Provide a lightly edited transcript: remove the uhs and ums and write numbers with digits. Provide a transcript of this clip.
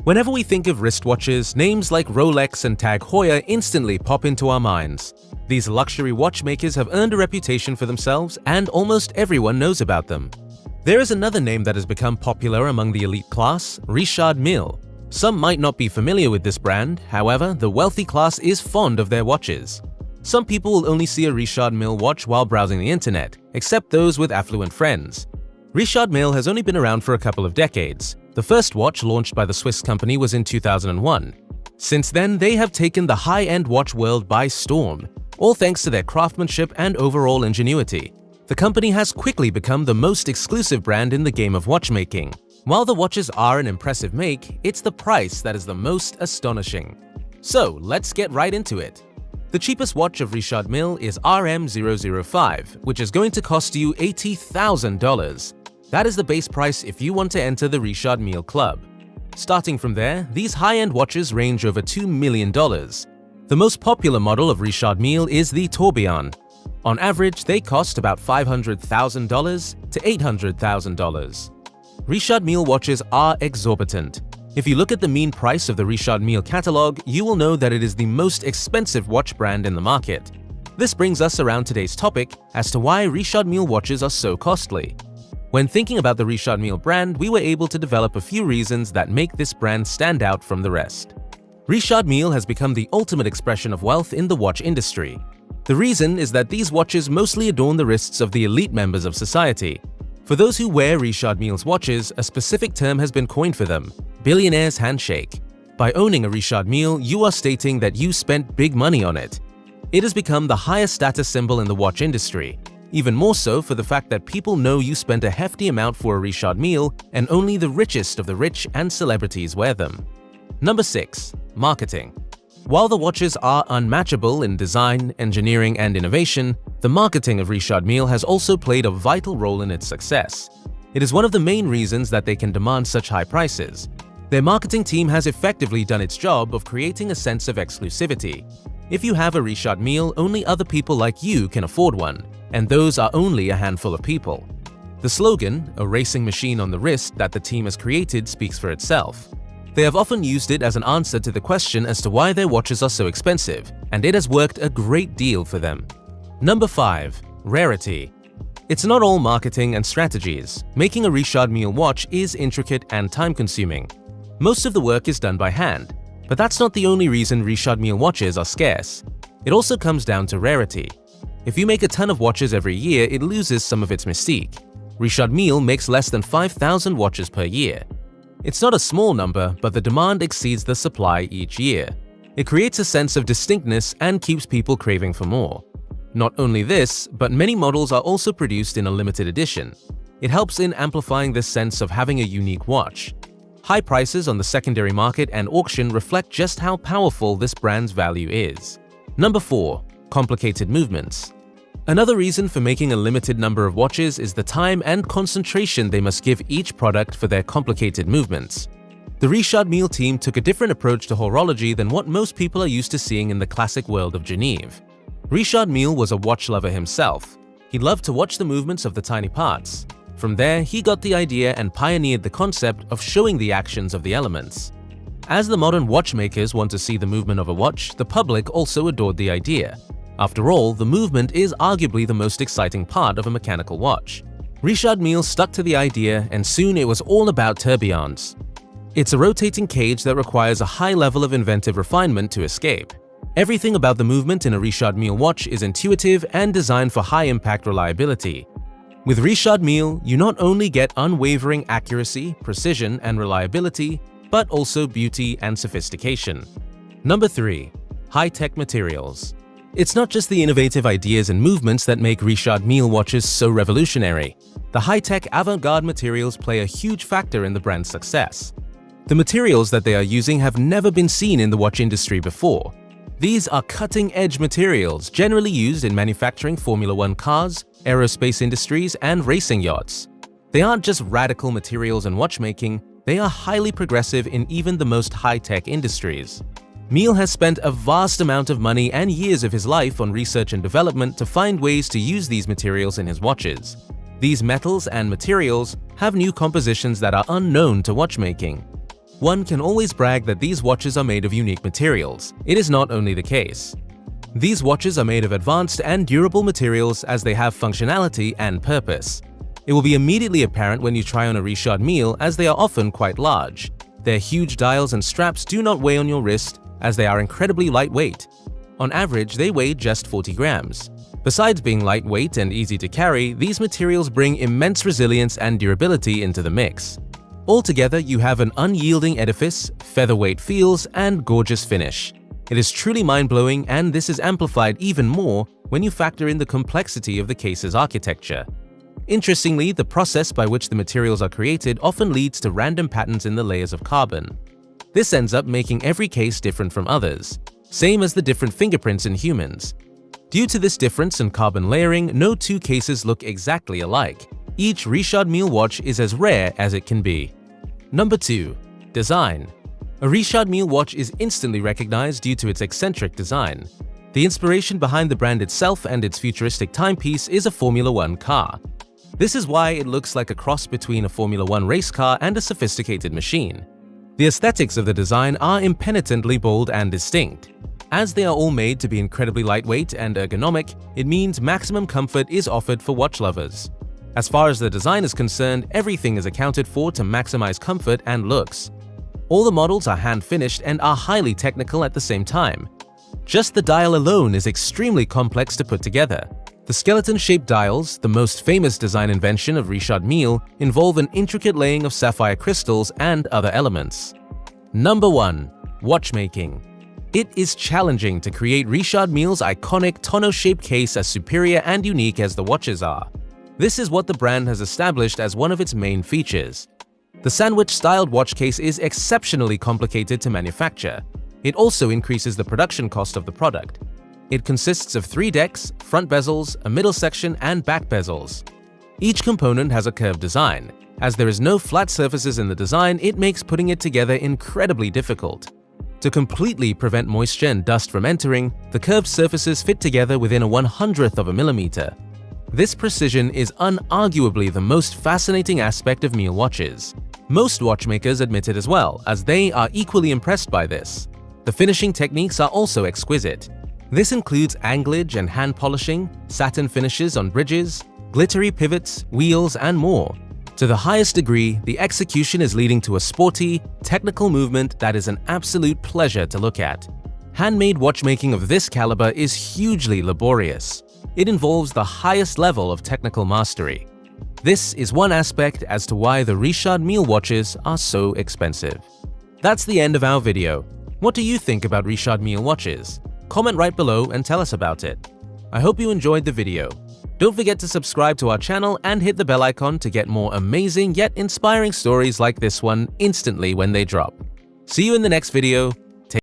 Whenever we think of wristwatches, names like Rolex and Tag Heuer instantly pop into our minds. These luxury watchmakers have earned a reputation for themselves, and almost everyone knows about them. There is another name that has become popular among the elite class, Richard Mille. Some might not be familiar with this brand, however, the wealthy class is fond of their watches. Some people will only see a Richard Mille watch while browsing the internet, except those with affluent friends. Richard Mille has only been around for a couple of decades. The first watch launched by the Swiss company was in 2001. Since then, they have taken the high-end watch world by storm, all thanks to their craftsmanship and overall ingenuity. The company has quickly become the most exclusive brand in the game of watchmaking. While the watches are an impressive make, it's the price that is the most astonishing. So, let's get right into it. The cheapest watch of Richard Mille is RM005, which is going to cost you $80,000. That is the base price if you want to enter the Richard Mille club. Starting from there, these high-end watches range over $2 million. The most popular model of Richard Mille is the Tourbillon. On average, they cost about $500,000 to $800,000. Richard Mille watches are exorbitant. If you look at the mean price of the Richard Mille catalog, you will know that it is the most expensive watch brand in the market. This brings us around today's topic as to why Richard Mille watches are so costly. When thinking about the Richard Mille brand, we were able to develop a few reasons that make this brand stand out from the rest. Richard Mille has become the ultimate expression of wealth in the watch industry. The reason is that these watches mostly adorn the wrists of the elite members of society. For those who wear Richard Mille's watches, a specific term has been coined for them: billionaire's handshake. By owning a Richard Mille, you are stating that you spent big money on it. It has become the highest status symbol in the watch industry. Even more so for the fact that people know you spent a hefty amount for a Richard Mille, and only the richest of the rich and celebrities wear them. Number 6. Marketing. While the watches are unmatchable in design, engineering, and innovation, the marketing of Richard Mille has also played a vital role in its success. It is one of the main reasons that they can demand such high prices. Their marketing team has effectively done its job of creating a sense of exclusivity. If you have a Richard Mille, only other people like you can afford one, and those are only a handful of people. The slogan, "A racing machine on the wrist," that the team has created speaks for itself. They have often used it as an answer to the question as to why their watches are so expensive, and it has worked a great deal for them. Number 5. Rarity. It's not all marketing and strategies. Making a Richard Mille watch is intricate and time-consuming. Most of the work is done by hand, but that's not the only reason Richard Mille watches are scarce. It also comes down to rarity. If you make a ton of watches every year, it loses some of its mystique. Richard Mille makes less than 5,000 watches per year. It's not a small number, but the demand exceeds the supply each year. It creates a sense of distinctness and keeps people craving for more. Not only this, but many models are also produced in a limited edition. It helps in amplifying this sense of having a unique watch. High prices on the secondary market and auction reflect just how powerful this brand's value is. Number 4. Complicated movements. Another reason for making a limited number of watches is the time and concentration they must give each product for their complicated movements. The Richard Mille team took a different approach to horology than what most people are used to seeing in the classic world of Genève. Richard Mille was a watch lover himself. He loved to watch the movements of the tiny parts. From there, he got the idea and pioneered the concept of showing the actions of the elements. As the modern watchmakers want to see the movement of a watch, the public also adored the idea. After all, the movement is arguably the most exciting part of a mechanical watch. Richard Mille stuck to the idea, and soon it was all about tourbillons. It's a rotating cage that requires a high level of inventive refinement to escape. Everything about the movement in a Richard Mille watch is intuitive and designed for high-impact reliability. With Richard Mille, you not only get unwavering accuracy, precision, and reliability, but also beauty and sophistication. Number 3. High-tech materials. It's not just the innovative ideas and movements that make Richard Mille watches so revolutionary. The high-tech avant-garde materials play a huge factor in the brand's success. The materials that they are using have never been seen in the watch industry before. These are cutting-edge materials generally used in manufacturing Formula One cars, aerospace industries, and racing yachts. They aren't just radical materials in watchmaking, they are highly progressive in even the most high-tech industries. Mille has spent a vast amount of money and years of his life on research and development to find ways to use these materials in his watches. These metals and materials have new compositions that are unknown to watchmaking. One can always brag that these watches are made of unique materials. It is not only the case. These watches are made of advanced and durable materials as they have functionality and purpose. It will be immediately apparent when you try on a Richard Mille as they are often quite large. Their huge dials and straps do not weigh on your wrist as they are incredibly lightweight. On average, they weigh just 40 grams. Besides being lightweight and easy to carry, these materials bring immense resilience and durability into the mix. Altogether, you have an unyielding edifice, featherweight feels, and gorgeous finish. It is truly mind-blowing, and this is amplified even more when you factor in the complexity of the case's architecture. Interestingly, the process by which the materials are created often leads to random patterns in the layers of carbon. This ends up making every case different from others, same as the different fingerprints in humans. Due to this difference in carbon layering, no two cases look exactly alike. Each Richard Mille watch is as rare as it can be. Number 2. Design. A Richard Mille watch is instantly recognized due to its eccentric design. The inspiration behind the brand itself and its futuristic timepiece is a Formula One car. This is why it looks like a cross between a Formula One race car and a sophisticated machine. The aesthetics of the design are impenitently bold and distinct. As they are all made to be incredibly lightweight and ergonomic, it means maximum comfort is offered for watch lovers. As far as the design is concerned, everything is accounted for to maximize comfort and looks. All the models are hand-finished and are highly technical at the same time. Just the dial alone is extremely complex to put together. The skeleton-shaped dials, the most famous design invention of Richard Mille, involve an intricate laying of sapphire crystals and other elements. Number 1. Watchmaking. It is challenging to create Richard Mille's iconic tonneau-shaped case as superior and unique as the watches are. This is what the brand has established as one of its main features. The sandwich-styled watch case is exceptionally complicated to manufacture. It also increases the production cost of the product. It consists of 3 decks, front bezels, a middle section, and back bezels. Each component has a curved design. As there is no flat surfaces in the design, it makes putting it together incredibly difficult. To completely prevent moisture and dust from entering, the curved surfaces fit together within a 1/100th of a millimeter. This precision is unarguably the most fascinating aspect of Mille watches. Most watchmakers admit it as well, as they are equally impressed by this. The finishing techniques are also exquisite. This includes anglage and hand polishing, satin finishes on bridges, glittery pivots, wheels, and more. To the highest degree, the execution is leading to a sporty, technical movement that is an absolute pleasure to look at. Handmade watchmaking of this caliber is hugely laborious. It involves the highest level of technical mastery. This is one aspect as to why the Richard Mille watches are so expensive. That's the end of our video. What do you think about Richard Mille watches? Comment right below and tell us about it. I hope you enjoyed the video. Don't forget to subscribe to our channel and hit the bell icon to get more amazing yet inspiring stories like this one instantly when they drop. See you in the next video.